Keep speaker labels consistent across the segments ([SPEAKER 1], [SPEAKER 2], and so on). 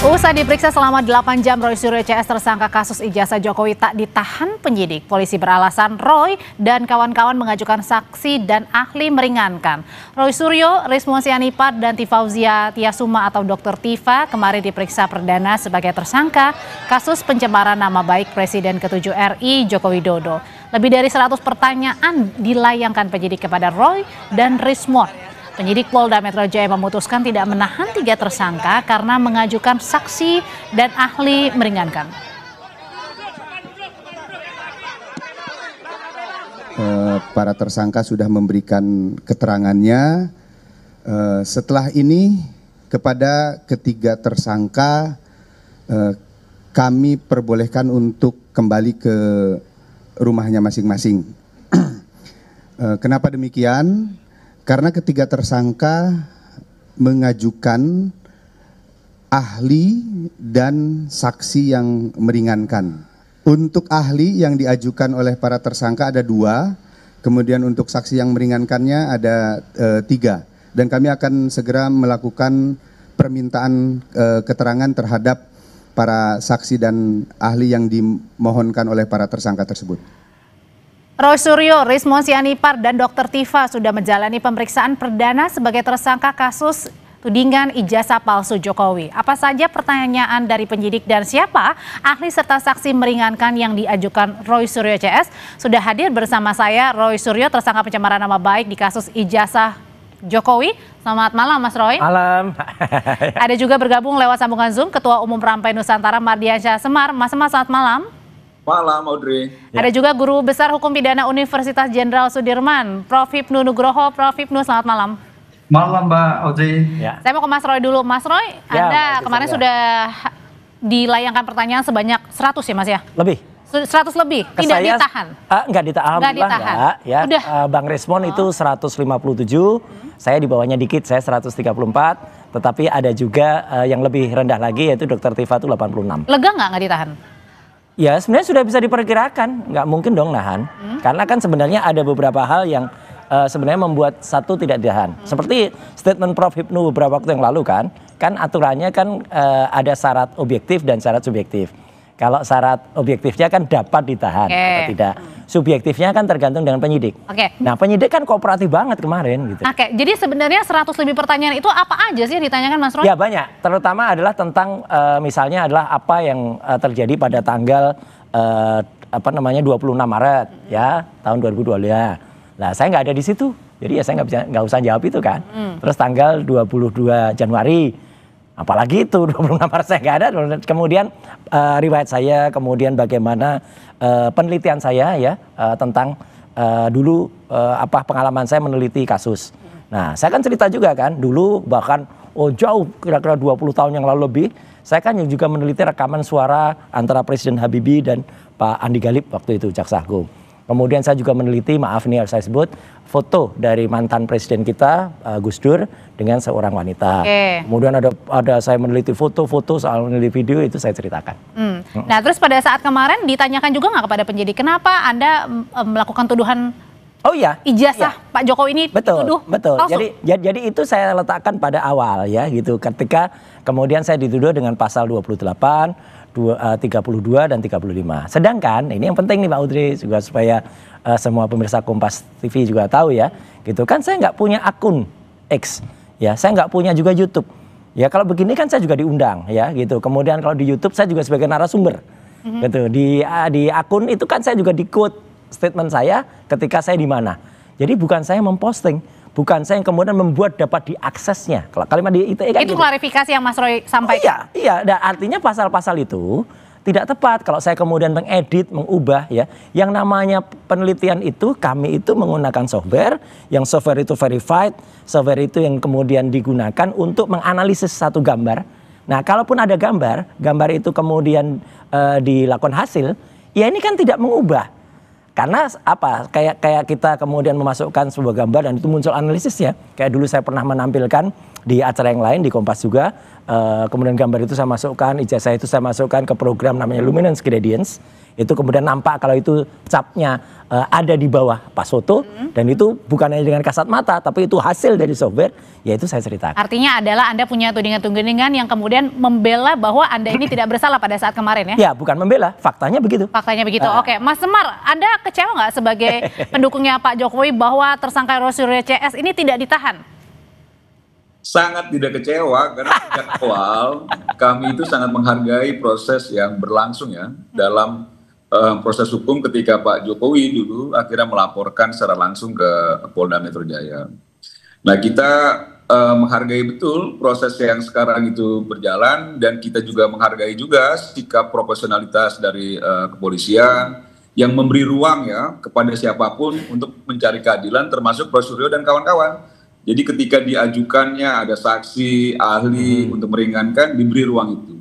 [SPEAKER 1] Usai diperiksa selama 8 jam, Roy Suryo CS tersangka kasus ijazah Jokowi tak ditahan penyidik. Polisi beralasan Roy dan kawan-kawan mengajukan saksi dan ahli meringankan. Roy Suryo, Rismon Sianipar, dan Tifauzia Tiasuma atau Dr. Tifa kemarin diperiksa perdana sebagai tersangka kasus pencemaran nama baik Presiden ke-7 RI Joko Widodo. Lebih dari 100 pertanyaan dilayangkan penyidik kepada Roy dan Rismon. Penyidik Polda Metro Jaya memutuskan tidak menahan 3 tersangka karena mengajukan saksi dan ahli meringankan.
[SPEAKER 2] Para tersangka sudah memberikan keterangannya. Setelah ini kepada ketiga tersangka kami perbolehkan untuk kembali ke rumahnya masing-masing. Kenapa demikian? Karena ketiga tersangka mengajukan ahli dan saksi yang meringankan. Untuk ahli yang diajukan oleh para tersangka ada 2, kemudian untuk saksi yang meringankannya ada 3. Dan kami akan segera melakukan permintaan keterangan terhadap para saksi dan ahli yang dimohonkan oleh para tersangka tersebut.
[SPEAKER 1] Roy Suryo, Rismon Sianipar, dan Dr. Tifa sudah menjalani pemeriksaan perdana sebagai tersangka kasus tudingan ijazah palsu Jokowi. Apa saja pertanyaan dari penyidik dan siapa ahli serta saksi meringankan yang diajukan Roy Suryo CS? Sudah hadir bersama saya Roy Suryo, tersangka pencemaran nama baik di kasus ijazah Jokowi. Selamat malam Mas Roy.
[SPEAKER 3] Malam.
[SPEAKER 1] Ada juga bergabung lewat sambungan Zoom Ketua Umum Perampai Nusantara Mardiansyah Semar. Mas Semar, selamat malam.
[SPEAKER 4] Malam, Audrey.
[SPEAKER 1] Ada juga Guru Besar Hukum Pidana Universitas Jenderal Sudirman, Prof. Hipnu Nugroho. Prof. Hipnu, selamat malam.
[SPEAKER 4] Malam, Mbak Audrey.
[SPEAKER 1] Ya. Saya mau ke Mas Roy dulu. Mas Roy,
[SPEAKER 3] ya,
[SPEAKER 1] Anda kemarin sudah dilayangkan pertanyaan sebanyak 100 ya Mas ya?
[SPEAKER 3] Lebih.
[SPEAKER 1] 100 lebih, tidak ditahan?
[SPEAKER 3] Enggak ditahan.
[SPEAKER 1] Enggak ditahan.
[SPEAKER 3] Enggak, ya.
[SPEAKER 1] Udah.
[SPEAKER 3] Bang Rismon itu 157, saya di bawahnya dikit, saya 134. Tetapi ada juga yang lebih rendah lagi yaitu Dr. Tifa itu 86.
[SPEAKER 1] Lega nggak ditahan?
[SPEAKER 3] Ya sebenarnya sudah bisa diperkirakan, nggak mungkin dong nahan. Karena kan sebenarnya ada beberapa hal yang sebenarnya membuat satu tidak ditahan. Seperti statement Prof. Hipnu beberapa waktu yang lalu kan aturannya kan ada syarat objektif dan syarat subjektif. Kalau syarat objektifnya kan dapat ditahan atau tidak. Subjektifnya kan tergantung dengan penyidik. Nah penyidik kan kooperatif banget kemarin gitu.
[SPEAKER 1] Jadi sebenarnya 100 lebih pertanyaan itu apa aja sih yang ditanyakan Mas Roy?
[SPEAKER 3] Ya banyak, terutama adalah tentang misalnya adalah apa yang terjadi pada tanggal 26 Maret ya tahun 2022. Nah saya nggak ada di situ, jadi ya saya nggak usah jawab itu kan. Terus tanggal 22 Januari, apalagi itu 26 Maret saya nggak ada. Kemudian riwayat saya, kemudian bagaimana penelitian saya ya tentang dulu apa pengalaman saya meneliti kasus. Nah saya kan cerita juga kan dulu bahkan jauh kira-kira 20 tahun yang lalu lebih saya kan juga meneliti rekaman suara antara Presiden Habibie dan Pak Andi Galip waktu itu Jaksa Agung. Kemudian saya juga meneliti, maaf nih harus saya sebut, foto dari mantan presiden kita Gus Dur dengan seorang wanita. Kemudian ada saya meneliti foto-foto soal meneliti video itu saya ceritakan.
[SPEAKER 1] Nah terus pada saat kemarin ditanyakan juga nggak kepada penyidik kenapa Anda melakukan tuduhan ijazah Pak Jokowi ini dituduh palsu?
[SPEAKER 3] Jadi itu saya letakkan pada awal ya gitu. Ketika kemudian saya dituduh dengan pasal 28. 32 dan 35. Sedangkan ini yang penting nih Pak Audrey juga supaya semua pemirsa Kompas TV juga tahu ya, gitu kan saya nggak punya akun X, ya saya nggak punya juga YouTube. Ya kalau begini kan saya juga diundang ya gitu. Kemudian kalau di YouTube saya juga sebagai narasumber, gitu. Di akun itu kan saya juga di quote statement saya ketika saya di mana. Jadi bukan saya memposting. Bukan saya yang kemudian membuat dapat diaksesnya. Kalau kalimat di ITE kan
[SPEAKER 1] itu gitu. Klarifikasi yang Mas Roy sampaikan.
[SPEAKER 3] Iya. Dan artinya pasal-pasal itu tidak tepat kalau saya kemudian mengedit, mengubah ya. Yang namanya penelitian itu kami itu menggunakan software, yang software itu verified, software itu yang kemudian digunakan untuk menganalisis satu gambar. Nah, kalaupun ada gambar itu kemudian dilakukan hasil, ya ini kan tidak mengubah. Karena apa? Kayak kita kemudian memasukkan sebuah gambar dan itu muncul analisisnya. Kayak dulu saya pernah menampilkan di acara yang lain di Kompas juga. Kemudian gambar itu saya masukkan, ijazah itu saya masukkan ke program namanya Luminance Gradients. itu kemudian nampak kalau itu capnya ada di bawah Pak Soto, dan itu bukan hanya dengan kasat mata, tapi itu hasil dari software, ya itu saya ceritakan.
[SPEAKER 1] Artinya adalah Anda punya tudingan-tudingan yang kemudian membela bahwa Anda ini tidak bersalah pada saat kemarin ya?
[SPEAKER 3] Ya, bukan membela, faktanya begitu.
[SPEAKER 1] Faktanya begitu. Oke, Mas Semar, Anda kecewa nggak sebagai pendukungnya Pak Jokowi bahwa tersangka Roy Suryo CS ini tidak ditahan?
[SPEAKER 4] Sangat tidak kecewa karena sejak awal kami itu sangat menghargai proses yang berlangsung ya dalam proses hukum ketika Pak Jokowi dulu akhirnya melaporkan secara langsung ke Polda Metro Jaya. Nah, kita menghargai betul proses yang sekarang itu berjalan, dan kita juga menghargai juga sikap profesionalitas dari kepolisian yang memberi ruang ya kepada siapapun untuk mencari keadilan, termasuk Roy Suryo dan kawan-kawan. Jadi ketika diajukannya ada saksi, ahli untuk meringankan, diberi ruang itu.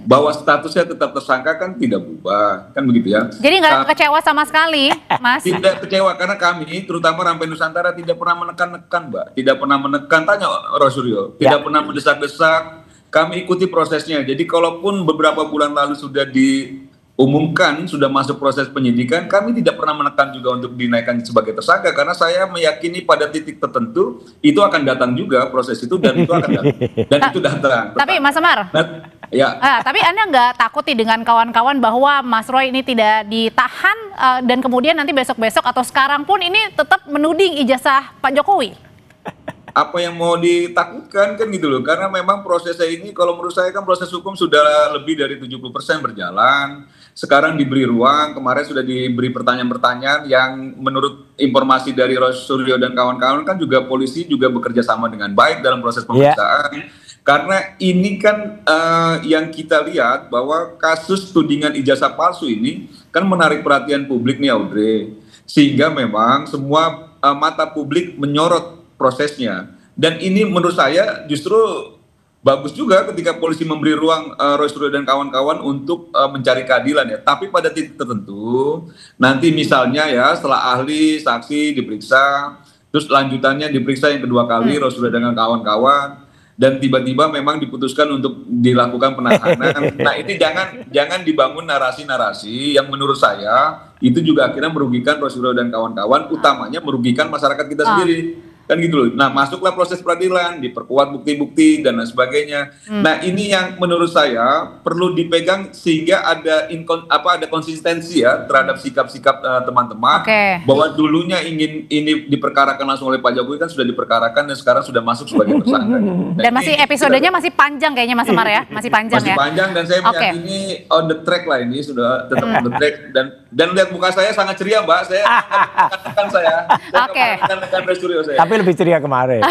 [SPEAKER 4] Bahwa statusnya tetap tersangka kan tidak berubah, kan begitu ya.
[SPEAKER 1] Jadi nggak kecewa sama sekali, Mas?
[SPEAKER 4] Tidak kecewa karena kami, terutama Rampai Nusantara, tidak pernah menekan-nekan, Mbak. Tidak pernah menekan, tanya Roy Suryo. Tidak pernah mendesak-desak. Kami ikuti prosesnya. Jadi kalaupun beberapa bulan lalu sudah diumumkan, sudah masuk proses penyidikan, kami tidak pernah menekan juga untuk dinaikkan sebagai tersangka, karena saya meyakini pada titik tertentu itu akan datang juga proses itu, dan itu akan datang. Dan itu datang.
[SPEAKER 1] Tapi Mas Semar, tapi Anda nggak takut dengan kawan-kawan bahwa Mas Roy ini tidak ditahan dan kemudian nanti besok-besok atau sekarang pun ini tetap menuding ijazah Pak Jokowi?
[SPEAKER 4] Apa yang mau ditakutkan kan gitu loh, karena memang prosesnya ini kalau menurut saya kan proses hukum sudah lebih dari 70% berjalan. Sekarang diberi ruang, kemarin sudah diberi pertanyaan-pertanyaan yang menurut informasi dari Roy Suryo dan kawan-kawan kan juga polisi juga bekerja sama dengan baik dalam proses pemeriksaan. Karena ini kan yang kita lihat bahwa kasus tudingan ijazah palsu ini kan menarik perhatian publik nih Audrey, sehingga memang semua mata publik menyorot prosesnya. Dan ini menurut saya justru bagus juga ketika polisi memberi ruang Roy Suryo dan kawan-kawan untuk mencari keadilan ya. Tapi pada titik tertentu nanti misalnya ya setelah ahli saksi diperiksa, terus lanjutannya diperiksa yang kedua kali Roy Suryo dengan kawan-kawan, dan tiba-tiba memang diputuskan untuk dilakukan penahanan. Nah, ini jangan dibangun narasi-narasi yang menurut saya itu juga akhirnya merugikan Roy Suryo dan kawan-kawan, utamanya merugikan masyarakat kita sendiri. Kan gitu loh. Nah, masuklah proses peradilan, diperkuat bukti-bukti dan lain sebagainya. Nah, ini yang menurut saya perlu dipegang sehingga ada konsistensi ya terhadap sikap-sikap teman-teman. Bahwa dulunya ingin ini diperkarakan langsung oleh Pak Jokowi kan sudah diperkarakan dan sekarang sudah masuk sebagai tersangka.
[SPEAKER 1] Dan masih episodenya masih panjang kayaknya Mas Semar ya, masih panjang ya.
[SPEAKER 4] Masih panjang, dan saya meyakini on the track lah, ini sudah tetap on the track, dan lihat muka saya sangat ceria, Mbak. Saya akan saya Roy Suryo saya.
[SPEAKER 3] Tapi lebih ceria kemarin.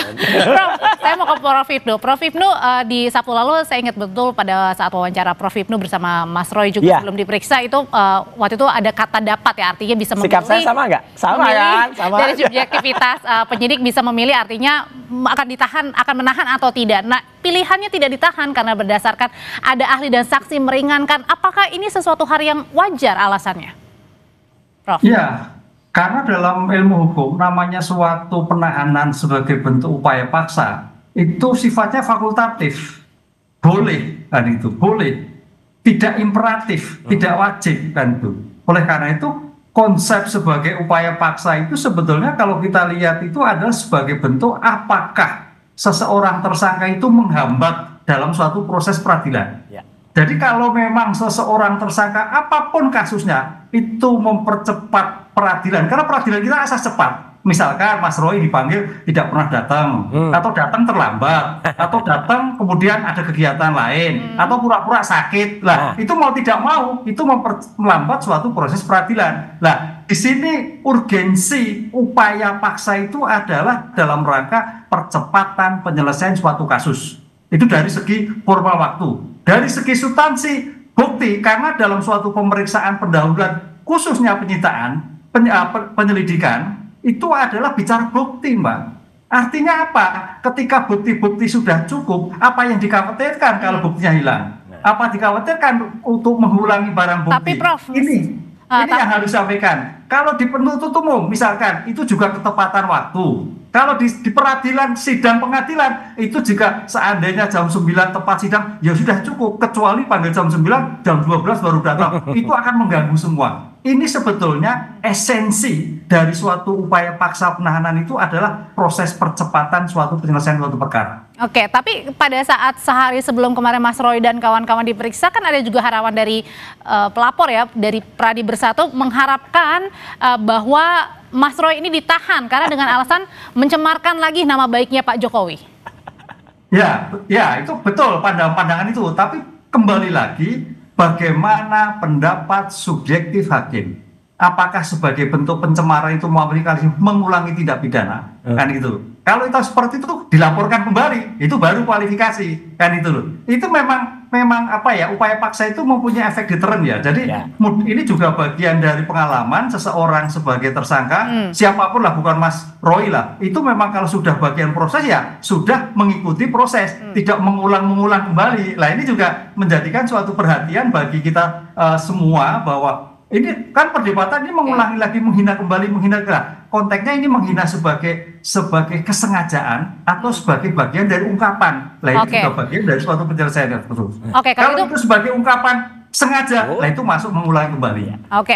[SPEAKER 1] Prof, saya mau ke Prof Hipnu. Prof Hipnu, di Sabtu lalu saya ingat betul pada saat wawancara Prof Hipnu bersama Mas Roy juga sebelum diperiksa itu waktu itu ada kata dapat ya, artinya bisa memilih.
[SPEAKER 3] Sikap saya sama nggak? Sama kan? Sama
[SPEAKER 1] dari subjektivitas penyidik bisa memilih, artinya akan ditahan, akan menahan atau tidak. Nah, pilihannya tidak ditahan karena berdasarkan ada ahli dan saksi meringankan. Apakah ini sesuatu hal yang wajar alasannya, Prof?
[SPEAKER 5] Iya. Karena dalam ilmu hukum namanya suatu penahanan sebagai bentuk upaya paksa itu sifatnya fakultatif, boleh kan itu, boleh, tidak imperatif, tidak wajib kan itu. Oleh karena itu konsep sebagai upaya paksa itu sebetulnya kalau kita lihat itu adalah sebagai bentuk apakah seseorang tersangka itu menghambat dalam suatu proses peradilan. Jadi kalau memang seseorang tersangka apapun kasusnya itu mempercepat peradilan, karena peradilan kita asas cepat. Misalkan Mas Roy dipanggil tidak pernah datang, atau datang terlambat, atau datang kemudian ada kegiatan lain, atau pura-pura sakit. Lah, itu mau tidak mau itu melambat suatu proses peradilan. Lah, di sini urgensi upaya paksa itu adalah dalam rangka percepatan penyelesaian suatu kasus. Itu dari segi formal waktu. Dari segi substansi bukti, karena dalam suatu pemeriksaan pendahuluan khususnya penyitaan, penyelidikan itu adalah bicara bukti, Mbak. Artinya apa? Ketika bukti-bukti sudah cukup, apa yang dikhawatirkan kalau buktinya hilang? Apa dikhawatirkan untuk mengulangi barang bukti?
[SPEAKER 1] Tapi Prof,
[SPEAKER 5] ini Ini yang harus disampaikan. Kalau di penuntut umum misalkan itu juga ketepatan waktu. Kalau di peradilan sidang pengadilan itu juga seandainya jam 9 tepat sidang ya sudah cukup, kecuali panggil jam 9 jam 12 baru datang. Itu akan mengganggu semua. Ini sebetulnya esensi dari suatu upaya paksa penahanan itu adalah proses percepatan suatu penyelesaian suatu perkara.
[SPEAKER 1] Oke, tapi pada saat sehari sebelum kemarin Mas Roy dan kawan-kawan diperiksa kan ada juga harapan dari pelapor ya, dari Pradi Bersatu mengharapkan bahwa Mas Roy ini ditahan karena dengan alasan mencemarkan lagi nama baiknya Pak Jokowi. Ya
[SPEAKER 5] itu betul pandangan itu. Tapi kembali lagi, bagaimana pendapat subjektif hakim? Apakah sebagai bentuk pencemaran itu mengulangi tindak pidana? Kan itu. Kalau itu seperti itu dilaporkan kembali, itu baru kualifikasi, kan itu loh. Itu memang upaya paksa itu mempunyai efek deteren ya. Jadi ini juga bagian dari pengalaman seseorang sebagai tersangka, siapapun lah, bukan Mas Roy lah. Itu memang kalau sudah bagian proses ya sudah mengikuti proses, tidak mengulang kembali. Nah ini juga menjadikan suatu perhatian bagi kita semua bahwa ini kan perdebatan ini mengulangi lagi, menghina kembali. Konteksnya ini menghina sebagai kesengajaan atau sebagai bagian dari ungkapan. Lah itu juga bagian dari suatu penyelesaian. Kalau itu sebagai ungkapan sengaja, lah itu masuk mengulangi kembali.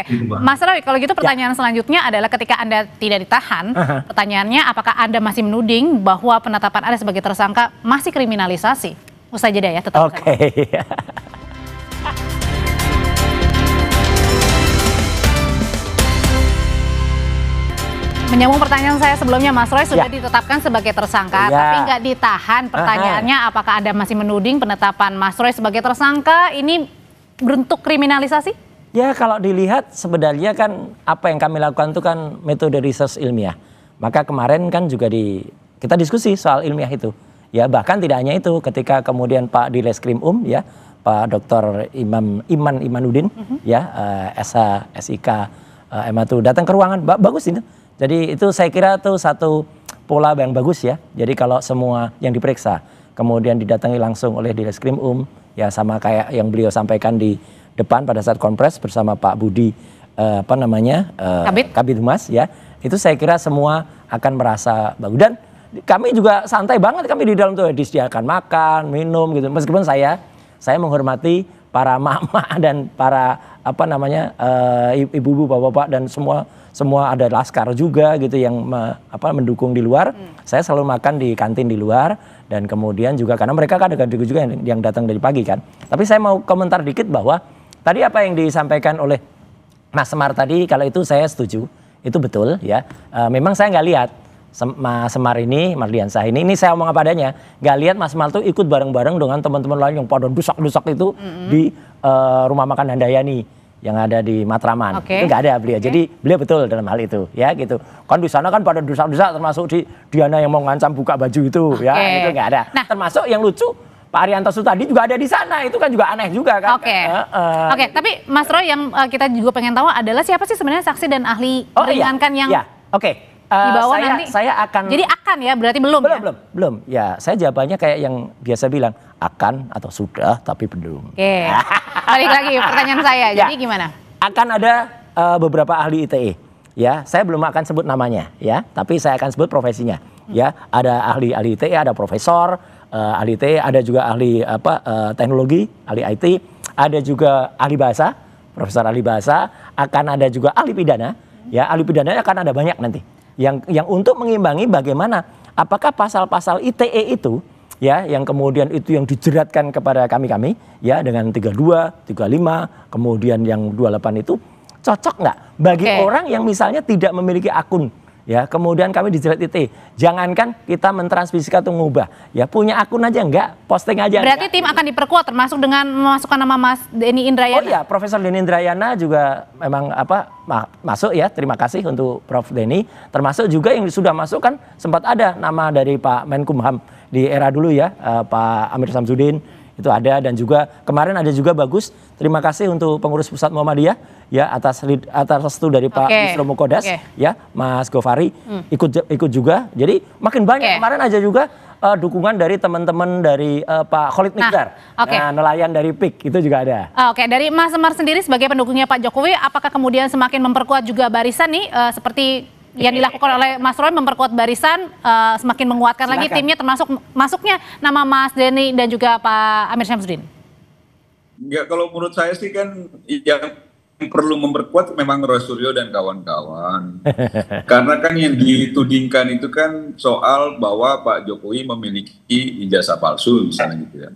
[SPEAKER 1] Gitu, Mas Roy, kalau gitu pertanyaan selanjutnya adalah ketika Anda tidak ditahan, pertanyaannya apakah Anda masih menuding bahwa penetapan Anda sebagai tersangka masih kriminalisasi? Usai jeda ya, tetap. Menyambung pertanyaan saya sebelumnya, Mas Roy sudah ditetapkan sebagai tersangka, tapi nggak ditahan. Pertanyaannya, apakah Anda masih menuding penetapan Mas Roy sebagai tersangka ini bentuk kriminalisasi?
[SPEAKER 3] Ya, kalau dilihat sebenarnya kan apa yang kami lakukan itu kan metode research ilmiah. Maka kemarin kan juga kita diskusi soal ilmiah itu. Ya, bahkan tidak hanya itu, ketika kemudian Pak Dileskrim ya, Pak Dr. Imanuddin ya, SH, SIK, MA itu datang ke ruangan, bagus ini. Jadi itu saya kira itu satu pola yang bagus ya. Jadi kalau semua yang diperiksa kemudian didatangi langsung oleh Dileskrim ya sama kayak yang beliau sampaikan di depan pada saat konpres bersama Pak Budi Kabid Humas ya. Itu saya kira semua akan merasa bagus. Dan kami juga santai banget, kami di dalam tuh disediakan makan, minum gitu. Meskipun saya menghormati para mama dan para ibu-ibu, bapak-bapak dan semua ada laskar juga gitu yang mendukung di luar. Saya selalu makan di kantin di luar dan kemudian juga karena mereka kan ada juga yang datang dari pagi kan. Tapi saya mau komentar dikit bahwa tadi apa yang disampaikan oleh Mas Semar tadi, kalau itu saya setuju, itu betul ya. Memang saya nggak lihat Mas Semar ini, Mardiansah ini saya omong apa adanya, nggak lihat Mas Semar tuh ikut bareng-bareng dengan teman-teman lain yang pada dusak-dusak itu di rumah makan Handayani yang ada di Matraman. Itu nggak ada beliau. Jadi beliau betul dalam hal itu ya gitu. Kan di sana kan pada dusak-dusak, termasuk di Diana yang mau ngancam buka baju itu ya, itu nggak ada. Nah, termasuk yang lucu Pak Arianto Sutadi juga ada di sana, itu kan juga aneh juga kan.
[SPEAKER 1] Tapi Mas Roy, yang kita juga pengen tahu adalah siapa sih sebenarnya saksi dan ahli meringankan yang di bawah nanti?
[SPEAKER 3] Saya akan.
[SPEAKER 1] Jadi akan ya, berarti belum.
[SPEAKER 3] Ya, saya jawabannya kayak yang biasa bilang akan atau sudah tapi belum.
[SPEAKER 1] Balik lagi pertanyaan saya. Jadi gimana?
[SPEAKER 3] Akan ada beberapa ahli ITE. Ya, saya belum akan sebut namanya ya, tapi saya akan sebut profesinya. Ya, ada ahli ITE, ada profesor ahli ITE, ada juga ahli teknologi, ahli IT, ada juga ahli bahasa, profesor ahli bahasa, akan ada juga ahli pidana. Ya, ahli pidananya akan ada banyak nanti. Yang untuk mengimbangi bagaimana apakah pasal-pasal ITE itu ya yang kemudian itu yang dijeratkan kepada kami ya dengan 32, 35, kemudian yang 28 itu cocok nggak bagi orang yang misalnya tidak memiliki akun ya, kemudian kami dijerat ITE. Jangankan kita mentransmisikan atau mengubah ya, punya akun aja enggak, posting aja.
[SPEAKER 1] Berarti tim akan diperkuat termasuk dengan memasukkan nama Mas Denny Indrayana.
[SPEAKER 3] Oh iya, Profesor Denny Indrayana juga memang masuk ya. Terima kasih untuk Prof Denny. Termasuk juga yang sudah masuk kan sempat ada nama dari Pak Menkumham di era dulu ya, Pak Amir Samsudin itu ada, dan juga kemarin ada juga bagus. Terima kasih untuk pengurus pusat Muhammadiyah ya atas restu dari Pak Yusro Mukodas ya, Mas Gofari ikut juga. Jadi makin banyak. Kemarin aja juga dukungan dari teman-teman dari Pak Khalid Mihdhar, nelayan dari PIK itu juga ada.
[SPEAKER 1] Oke, dari Mas Semar sendiri sebagai pendukungnya Pak Jokowi, apakah kemudian semakin memperkuat juga barisan nih seperti yang dilakukan oleh Mas Roy, memperkuat barisan, semakin menguatkan lagi timnya, termasuk masuknya nama Mas Denny dan juga Pak Amir Syamsuddin?
[SPEAKER 4] Ya, kalau menurut saya sih kan yang perlu memperkuat memang Roy Suryo dan kawan-kawan. Karena kan yang ditudingkan itu kan soal bahwa Pak Jokowi memiliki ijazah palsu misalnya gitu ya.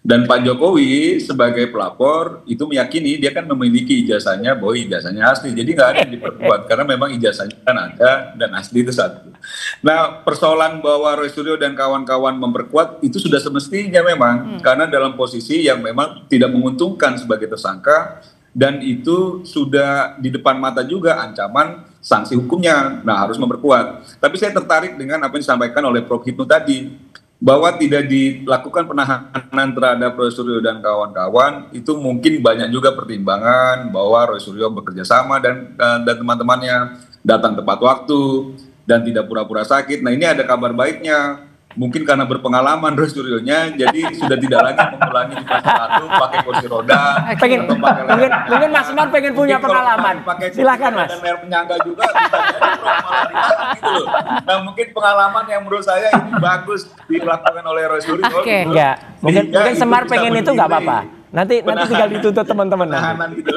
[SPEAKER 4] Dan Pak Jokowi sebagai pelapor itu meyakini dia kan memiliki ijazahnya bahwa ijazahnya asli. Jadi nggak ada yang diperkuat karena memang ijazahnya kan ada dan asli itu satu. Nah, persoalan bahwa Roy Suryo dan kawan-kawan memperkuat itu sudah semestinya memang karena dalam posisi yang memang tidak menguntungkan sebagai tersangka. Dan itu sudah di depan mata juga ancaman sanksi hukumnya. Nah, harus memperkuat. Tapi saya tertarik dengan apa yang disampaikan oleh Prof. Hipnu tadi, bahwa tidak dilakukan penahanan terhadap Roy Suryo dan kawan-kawan, itu mungkin banyak juga pertimbangan bahwa Roy Suryo bekerja sama dan teman-temannya datang tepat waktu dan tidak pura-pura sakit. Nah, ini ada kabar baiknya. Mungkin karena berpengalaman Roy Suryonya, jadi sudah tidak lagi mengulangi di masa lalu pakai kursi roda.
[SPEAKER 3] Mungkin Mas Semar pengen punya pengalaman. Silakan Mas.
[SPEAKER 4] Dan layar penyangga juga bisa jadi malah ditahan gitu loh. Nah, mungkin pengalaman yang menurut saya ini bagus dilakukan oleh Roy Suryo.
[SPEAKER 3] Oke. Enggak. Mungkin Semar pengen itu nggak apa-apa. Nanti tinggal dituntut teman-teman.
[SPEAKER 4] Gitu.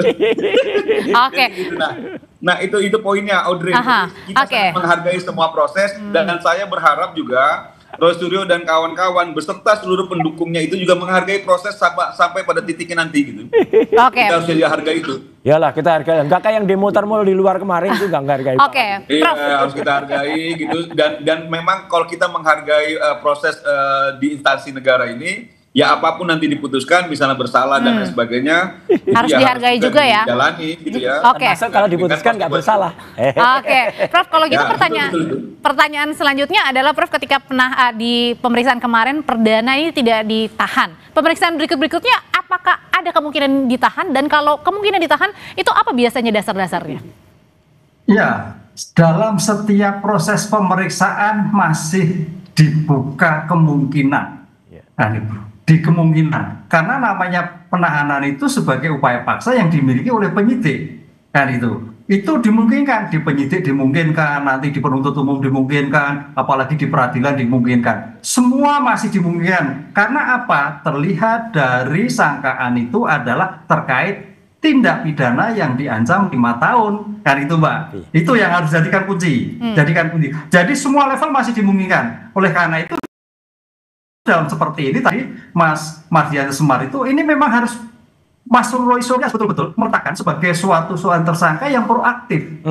[SPEAKER 1] Oke.
[SPEAKER 4] Nah, itu poinnya, Audrey. Kita sangat menghargai semua proses dan saya berharap juga Roy Suryo dan kawan-kawan beserta seluruh pendukungnya itu juga menghargai proses sampai pada titiknya nanti gitu.
[SPEAKER 1] Oke.
[SPEAKER 4] Kita harus hargai itu.
[SPEAKER 3] Iyalah, kita hargai. Enggak kayak yang demo termol di luar kemarin itu enggak hargai.
[SPEAKER 1] Oke.
[SPEAKER 4] Iya, harus kita hargai gitu dan memang kalau kita menghargai proses di instansi negara ini, ya apapun nanti diputuskan, misalnya bersalah dan lain sebagainya,
[SPEAKER 1] harus dihargai juga ya.
[SPEAKER 4] Dijalani gitu ya.
[SPEAKER 1] Oke.
[SPEAKER 3] Masa kalau diputuskan nggak bersalah.
[SPEAKER 1] Oke, Prof, kalau gitu
[SPEAKER 4] Ya,
[SPEAKER 1] pertanyaan selanjutnya adalah Prof, ketika pernah di pemeriksaan kemarin perdana ini tidak ditahan. Pemeriksaan berikutnya apakah ada kemungkinan ditahan, dan kalau kemungkinan ditahan itu apa biasanya dasar-dasarnya?
[SPEAKER 5] Ya, dalam setiap proses pemeriksaan masih dibuka kemungkinan. Nah, di kemungkinan, karena namanya penahanan itu sebagai upaya paksa yang dimiliki oleh penyidik, kan itu dimungkinkan, di penyidik dimungkinkan, nanti di penuntut umum dimungkinkan, apalagi di peradilan dimungkinkan, semua masih dimungkinkan. Karena apa? Terlihat dari sangkaan itu adalah terkait tindak pidana yang diancam 5 tahun, kan itu Mbak. Itu yang harus jadikan kunci, Jadi semua level masih dimungkinkan. Oleh karena itu dalam seperti ini tadi Mas Mardian Semar itu ini memang harus Mas Roy Suryo betul-betul meletakkan sebagai suatu tersangka yang proaktif,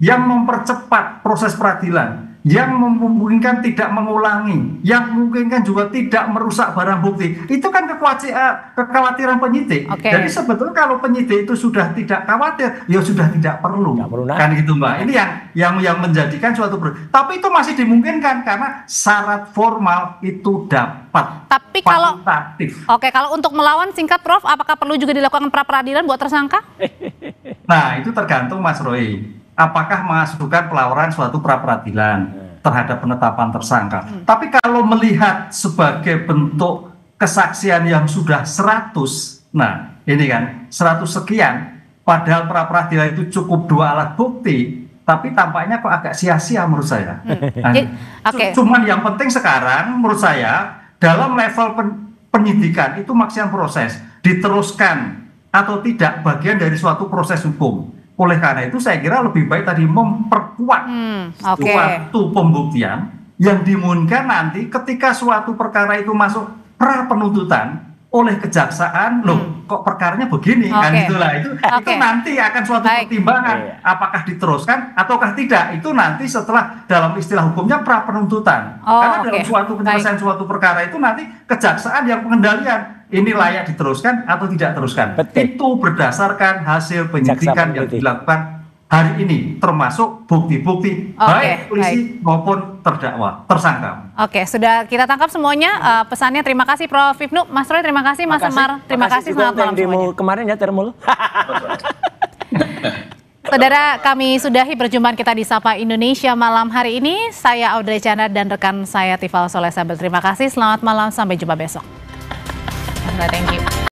[SPEAKER 5] yang mempercepat proses peradilan, yang memungkinkan tidak mengulangi, yang memungkinkan juga tidak merusak barang bukti. Itu kan kekhawatiran penyidik. Jadi sebetulnya kalau penyidik itu sudah tidak khawatir, ya sudah tidak perlu. Kan gitu Mbak. Ini yang menjadikan suatu tapi itu masih dimungkinkan karena syarat formal itu dapat.
[SPEAKER 1] Tapi kalau untuk melawan, singkat Prof, apakah perlu juga dilakukan pra peradilan buat tersangka?
[SPEAKER 5] Nah, itu tergantung Mas Roy. Apakah mengajukan pelaporan suatu pra peradilan terhadap penetapan tersangka. Tapi kalau melihat sebagai bentuk kesaksian yang sudah 100, nah ini kan 100 sekian, padahal pra peradilan itu cukup 2 alat bukti, tapi tampaknya kok agak sia-sia menurut saya. Cuman yang penting sekarang menurut saya dalam level penyidikan itu maksimal proses, diteruskan atau tidak bagian dari suatu proses hukum. Oleh karena itu saya kira lebih baik tadi memperkuat suatu pembuktian yang dimungkinkan nanti ketika suatu perkara itu masuk pra penuntutan oleh kejaksaan, loh kok perkaranya begini, kan itulah itu nanti akan suatu pertimbangan apakah diteruskan ataukah tidak, itu nanti setelah dalam istilah hukumnya pra penuntutan. Karena dalam suatu penyelesaian suatu perkara itu nanti kejaksaan yang pengendalian ini layak diteruskan atau tidak teruskan. Itu berdasarkan hasil penyidikan yang dilakukan hari ini, termasuk bukti-bukti baik polisi maupun tersangka.
[SPEAKER 1] Sudah kita tangkap semuanya pesannya. Terima kasih Prof. Hipnu, Mas Roy, terima kasih, Mas Semar, terima kasih, selamat malam semuanya.
[SPEAKER 3] Kemarin ya termul.
[SPEAKER 1] Saudara, kami sudahi perjumpaan kita di Sapa Indonesia malam hari ini. Saya Audrey Chandra dan rekan saya Tifal Soleh Sabel. Terima kasih, selamat malam, sampai jumpa besok. Thank you.